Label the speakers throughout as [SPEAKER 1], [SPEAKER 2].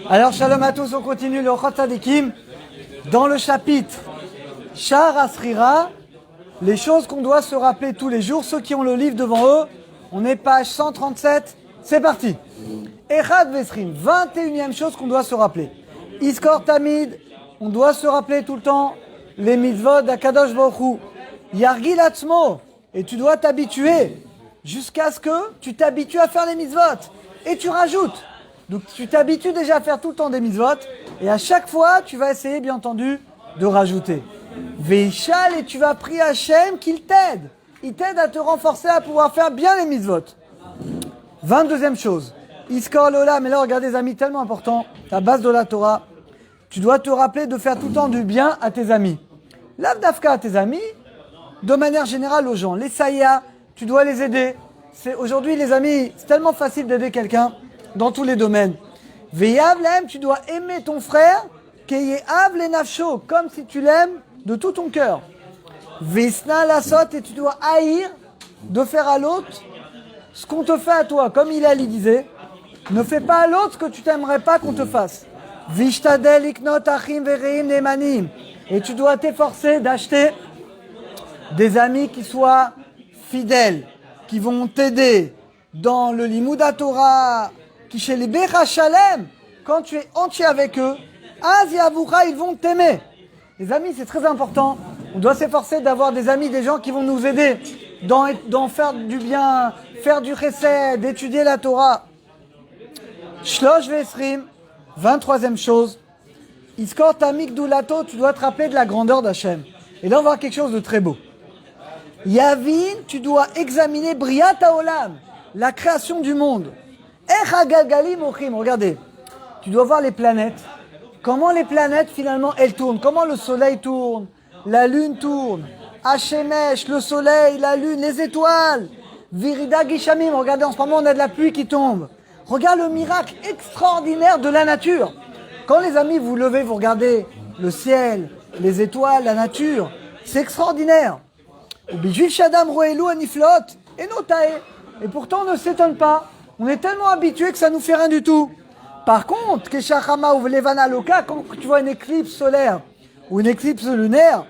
[SPEAKER 1] Alors, shalom à tous, on continue le Ochot Tzadikim dans le chapitre Sha'ar Asrira, les choses qu'on doit se rappeler tous les jours. Ceux qui ont le livre devant eux, on est page 137, c'est parti. Echad Vesrim, 21e chose qu'on doit se rappeler. Iskor Tamid, on doit se rappeler tout le temps les mitzvot d'Akadosh Baruch Hu. Yargil Atzmo, et tu dois t'habituer jusqu'à ce que tu t'habitues à faire les mitzvot. Et tu rajoutes. Donc tu t'habitues déjà à faire tout le temps des mitzvot, et à chaque fois, tu vas essayer, bien entendu, de rajouter. Veishal, et tu vas prier Hachem qu'il t'aide. Il t'aide à te renforcer, à pouvoir faire bien les mitzvot. 22e chose. Iskor Lola, mais là, regardez les amis, tellement important, la base de la Torah. Tu dois te rappeler de faire tout le temps du bien à tes amis. L'avdafka à tes amis, de manière générale aux gens. Les saïa, tu dois les aider. Aujourd'hui, les amis, c'est tellement facile d'aider quelqu'un dans tous les domaines. Veyav l'aime, tu dois aimer ton frère, keyehav le nafsho, comme si tu l'aimes de tout ton cœur. Vesna la sot, et tu dois haïr de faire à l'autre ce qu'on te fait à toi. Comme Hilali disait, ne fais pas à l'autre ce que tu t'aimerais pas qu'on te fasse. Vishtadel iknot achim vereim nemanim, et tu dois t'efforcer d'acheter des amis qui soient fidèles, qui vont t'aider dans le Limud Torah, qui chez les Becha Shalem, quand tu es entier avec eux, Az Yavura, ils vont t'aimer. Les amis, c'est très important. On doit s'efforcer d'avoir des amis, des gens qui vont nous aider dans faire du bien, faire du chesed, d'étudier la Torah. Shlosh Vesrim, 23e chose. Iskor Tamik Doulato, tu dois te rappeler de la grandeur d'Hachem. Et là, on va voir quelque chose de très beau. Yavin, tu dois examiner Briat Haolam, la création du monde. Echagalim Ochim, regardez, tu dois voir les planètes. Comment les planètes finalement elles tournent, comment le soleil tourne, la lune tourne, Hashemesh, le soleil, la lune, les étoiles. Virida Gishamim, regardez en ce moment on a de la pluie qui tombe. Regarde le miracle extraordinaire de la nature. Quand les amis vous levez, vous regardez le ciel, les étoiles, la nature, c'est extraordinaire. Et pourtant on ne s'étonne pas. On est tellement habitué que ça nous fait rien du tout. Par contre, quand tu vois une éclipse solaire ou une éclipse lunaire,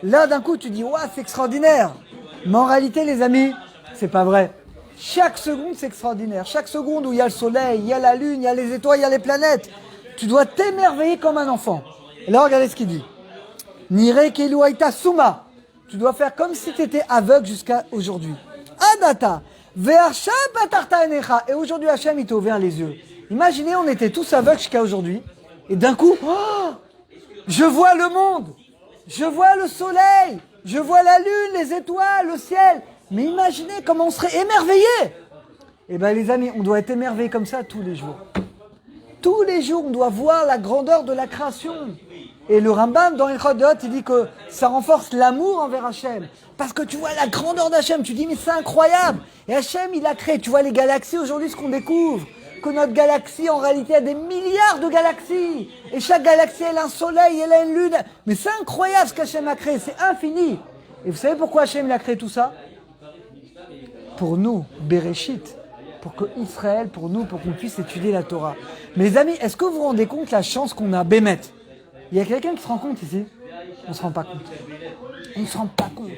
[SPEAKER 1] là d'un coup tu dis ouais, c'est extraordinaire. Mais en réalité les amis, c'est pas vrai. Chaque seconde c'est extraordinaire. Chaque seconde où il y a le soleil, il y a la lune, il y a les étoiles, il y a les planètes, tu dois t'émerveiller comme un enfant. Et là regardez ce qu'il dit. Nire keluaita suma. Tu dois faire comme si tu étais aveugle jusqu'à aujourd'hui. Adata. Et aujourd'hui Hachem il t'a ouvert les yeux. Imaginez on était tous aveugles jusqu'à aujourd'hui. Et d'un coup, oh, je vois le monde. Je vois le soleil. Je vois la lune, les étoiles, le ciel. Mais imaginez comment on serait émerveillé. Eh bien les amis, on doit être émerveillé comme ça tous les jours. Tous les jours on doit voir la grandeur de la création. Et le Rambam dans Ilchot Deot, il dit que ça renforce l'amour envers Hachem. Parce que tu vois la grandeur d'Hachem, tu dis mais c'est incroyable. Et Hachem il a créé, tu vois les galaxies aujourd'hui, ce qu'on découvre. Que notre galaxie en réalité a des milliards de galaxies. Et chaque galaxie elle a un soleil, elle a une lune. Mais c'est incroyable ce qu'Hachem a créé, c'est infini. Et vous savez pourquoi Hachem il a créé tout ça? Pour nous, Bereshit. Pour que Israël, pour nous, pour qu'on puisse étudier la Torah. Mais les amis, est-ce que vous vous rendez compte la chance qu'on a, Bémet? Il y a quelqu'un qui se rend compte ici? On ne se rend pas compte. On ne se rend pas compte.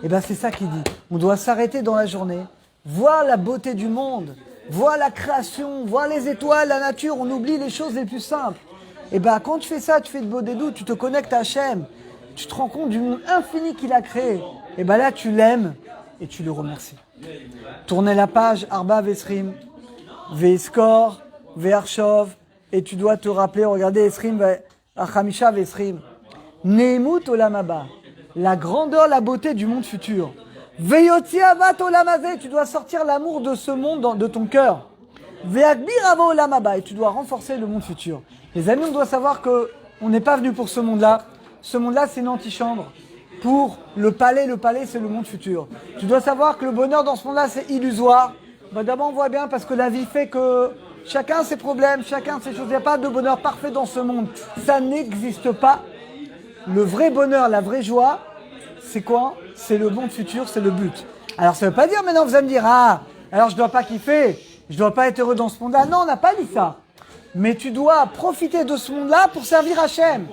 [SPEAKER 1] Et bien c'est ça qu'il dit. On doit s'arrêter dans la journée, voir la beauté du monde, voir la création, voir les étoiles, la nature. On oublie les choses les plus simples. Et bien quand tu fais ça, tu fais de beaux dédous, tu te connectes à Hachem, tu te rends compte du monde infini qu'il a créé. Et bien là tu l'aimes et tu le remercies. Tournez la page, Arba Vesrim, Veskor, Ve'arshov, et tu dois te rappeler, regardez Esrim, Achamisha Vesrim, Neemut Olam Haba, la grandeur, la beauté du monde futur. Veyotzi Avat Olam Hazeh, tu dois sortir l'amour de ce monde de ton cœur. Ve'agbir Ava Olam Haba, et tu dois renforcer le monde futur. Les amis, on doit savoir que on n'est pas venu pour ce monde-là. Ce monde-là, c'est une antichambre. Pour le palais c'est le monde futur. Tu dois savoir que le bonheur dans ce monde-là, c'est illusoire. Ben d'abord, on voit bien parce que la vie fait que chacun a ses problèmes, chacun a ses choses. Il n'y a pas de bonheur parfait dans ce monde. Ça n'existe pas. Le vrai bonheur, la vraie joie, c'est quoi? C'est le monde futur, c'est le but. Alors ça ne veut pas dire maintenant, vous allez me dire, ah, alors je ne dois pas kiffer, je ne dois pas être heureux dans ce monde-là. Non, on n'a pas dit ça. Mais tu dois profiter de ce monde-là pour servir Hachem.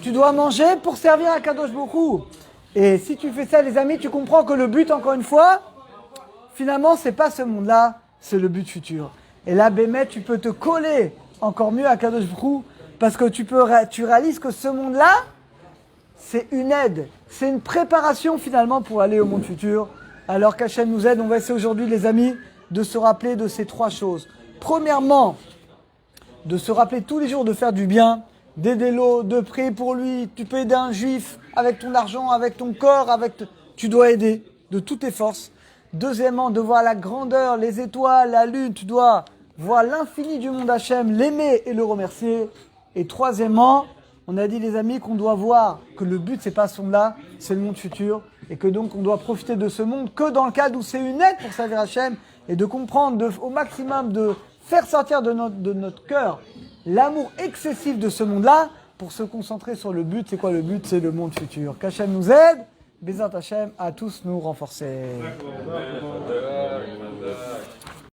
[SPEAKER 1] Tu dois manger pour servir à Kadosh Baruch Hu. Et si tu fais ça, les amis, tu comprends que le but, encore une fois, finalement, c'est pas ce monde-là, c'est le but futur. Et là, Bémet, tu peux te coller encore mieux à Kadosh Baruch Hu, parce que tu réalises que ce monde-là, c'est une aide, c'est une préparation finalement pour aller au monde futur. Alors qu'Hachem nous aide, on va essayer aujourd'hui, les amis, de se rappeler de ces trois choses. Premièrement, de se rappeler tous les jours de faire du bien, d'aider l'autre, de prier pour lui. Tu peux aider un juif avec ton argent, avec ton corps, tu dois aider de toutes tes forces. Deuxièmement, de voir la grandeur, les étoiles, la lune, tu dois voir l'infini du monde Hachem, l'aimer et le remercier. Et troisièmement, on a dit les amis qu'on doit voir que le but c'est pas ce monde-là, c'est le monde futur. Et que donc on doit profiter de ce monde que dans le cadre où c'est une aide pour servir Hachem et de comprendre au maximum de faire sortir de notre cœur l'amour excessif de ce monde-là pour se concentrer sur le but. C'est quoi le but? C'est le monde futur. Qu'Hachem nous aide, Bézat Hachem, à tous nous renforcer.